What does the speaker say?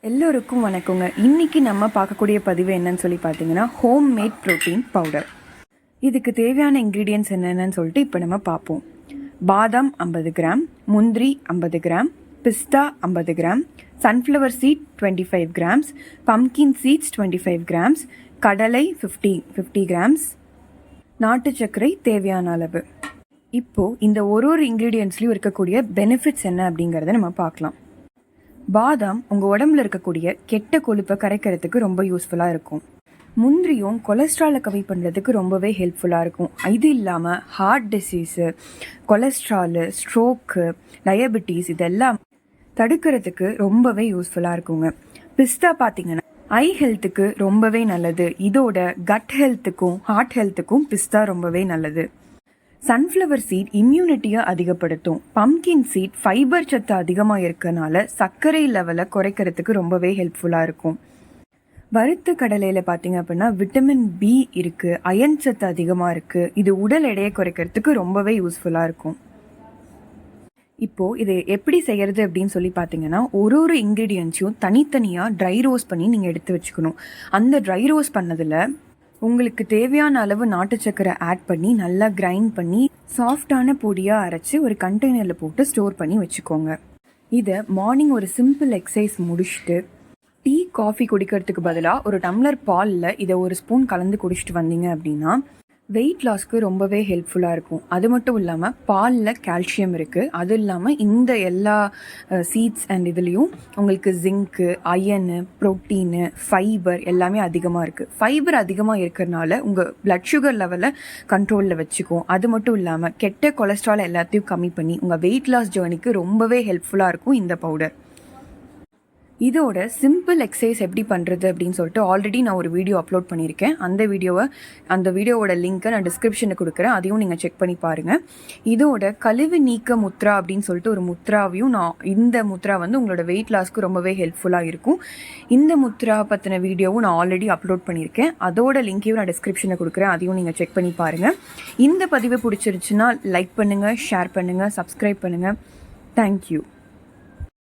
எல்லோருக்கும் வணக்கங்க. இன்றைக்கி நம்ம பார்க்கக்கூடிய பதிவு என்னன்னு சொல்லி பார்த்தீங்கன்னா ஹோம் மேட் ப்ரோட்டீன் பவுடர். இதுக்கு தேவையான இன்க்ரீடியன்ட்ஸ் என்னென்னு சொல்லிட்டு இப்போ நம்ம பார்ப்போம். பாதாம் 50 கிராம், முந்திரி 50 கிராம், பிஸ்தா 50 gram, sunflower seed 25 grams, pumpkin seeds 25 grams, கடலை 50 கிராம்ஸ், நாட்டு சர்க்கரை தேவையான அளவு. இப்போது இந்த ஒரு இன்க்ரீடியன்ட்ஸ்லையும் இருக்கக்கூடிய பெனிஃபிட்ஸ் என்ன அப்படிங்கிறத நம்ம பார்க்கலாம். பாதாம் உங்கள் உடம்புல இருக்கக்கூடிய கெட்ட கொழுப்பை கரைக்கிறதுக்கு ரொம்ப யூஸ்ஃபுல்லாக இருக்கும். முந்திரியும் கொலஸ்ட்ராலை கம்மி பண்ணுறதுக்கு ரொம்பவே ஹெல்ப்ஃபுல்லாக இருக்கும். இது இல்லாமல் heart disease, cholesterol, stroke, diabetes இதெல்லாம் தடுக்கிறதுக்கு ரொம்பவே யூஸ்ஃபுல்லாக இருக்குங்க. பிஸ்தா பார்த்தீங்கன்னா ஐ ஹெல்த்துக்கு ரொம்பவே நல்லது. இதோட கட் ஹெல்த்துக்கும் ஹார்ட் ஹெல்த்துக்கும் பிஸ்தா ரொம்பவே நல்லது. சன்ஃப்ளவர் சீட் இம்யூனிட்டியை அதிகப்படுத்தும். பம்கின் சீட் ஃபைபர் சத்து அதிகமாக இருக்கனால சர்க்கரை லெவலை குறைக்கிறதுக்கு ரொம்பவே ஹெல்ப்ஃபுல்லாக இருக்கும். வறுத்த கடலையில் பார்த்தீங்க அப்படின்னா விட்டமின் பி இருக்குது, அயன் சத்து அதிகமாக இருக்குது. இது உடல் எடையை குறைக்கிறதுக்கு ரொம்பவே யூஸ்ஃபுல்லாக இருக்கும். இப்போது இது எப்படி செய்கிறது அப்படின்னு சொல்லி பார்த்தீங்கன்னா ஒரு இன்க்ரீடியன்ட்ஸையும் தனித்தனியாக ட்ரை ரோஸ்ட் பண்ணி நீங்கள் எடுத்து வச்சுக்கணும். அந்த ட்ரை ரோஸ்ட் பண்ணதில் உங்களுக்கு தேவையான அளவு நாட்டு சர்க்கரை ஆட் பண்ணி நல்லா கிரைண்ட் பண்ணி சாஃப்டான பொடியாக அரைச்சி ஒரு கண்டெய்னரில் போட்டு ஸ்டோர் பண்ணி வச்சுக்கோங்க. இதை மார்னிங் ஒரு சிம்பிள் எக்ஸசைஸ் முடிச்சுட்டு டீ காஃபி குடிக்கிறதுக்கு பதிலாக ஒரு டம்ளர் பாலில் இதை ஒரு ஸ்பூன் கலந்து குடிச்சிட்டு வந்தீங்க அப்படின்னா வெயிட் லாஸ்க்கு ரொம்பவே ஹெல்ப்ஃபுல்லாக இருக்கும். அது மட்டும் இல்லாமல் பாலில் கால்சியம் இருக்குது. அது இல்லாமல் இந்த எல்லா சீட்ஸ் அண்ட் இதுலேயும் உங்களுக்கு ஜிங்க்கு, அயனு, ப்ரோட்டீனு, ஃபைபர் எல்லாமே அதிகமாக இருக்குது. ஃபைபர் அதிகமாக இருக்கிறதுனால உங்கள் பிளட் சுகர் லெவலை கண்ட்ரோலில் வச்சுக்கும். அது மட்டும் இல்லாமல் கெட்ட கொலஸ்ட்ரால் எல்லாத்தையும் கம்மி பண்ணி உங்கள் வெயிட் லாஸ் ஜேர்னிக்கு ரொம்பவே ஹெல்ப்ஃபுல்லாக இருக்கும் இந்த பவுடர். இதோட சிம்பிள் எக்ஸசைஸ் எப்படி பண்ணுறது அப்படின்னு சொல்லிட்டு ஆல்ரெடி நான் ஒரு வீடியோ அப்லோட் பண்ணியிருக்கேன். அந்த வீடியோவோட லிங்க்கை நான் டிஸ்கிரிப்ஷனில் கொடுக்குறேன். அதையும் நீங்கள் செக் பண்ணி பாருங்கள். இதோட கழிவு நீக்க முத்ரா அப்படின்னு சொல்லிட்டு ஒரு முத்ராவையும் இந்த முத்ரா வந்து உங்களோட வெயிட் லாஸ்க்கு ரொம்பவே ஹெல்ப்ஃபுல்லாக இருக்கும். இந்த முத்ரா பற்றின வீடியோவும் நான் ஆல்ரெடி அப்லோட் பண்ணியிருக்கேன். அதோட லிங்க்கையும் நான் டிஸ்கிரிப்ஷனில் கொடுக்குறேன். அதையும் நீங்கள் செக் பண்ணி பாருங்கள். இந்த பதிவு பிடிச்சிருச்சுன்னா லைக் பண்ணுங்கள், ஷேர் பண்ணுங்கள், சப்ஸ்கிரைப் பண்ணுங்கள். தேங்க்யூ.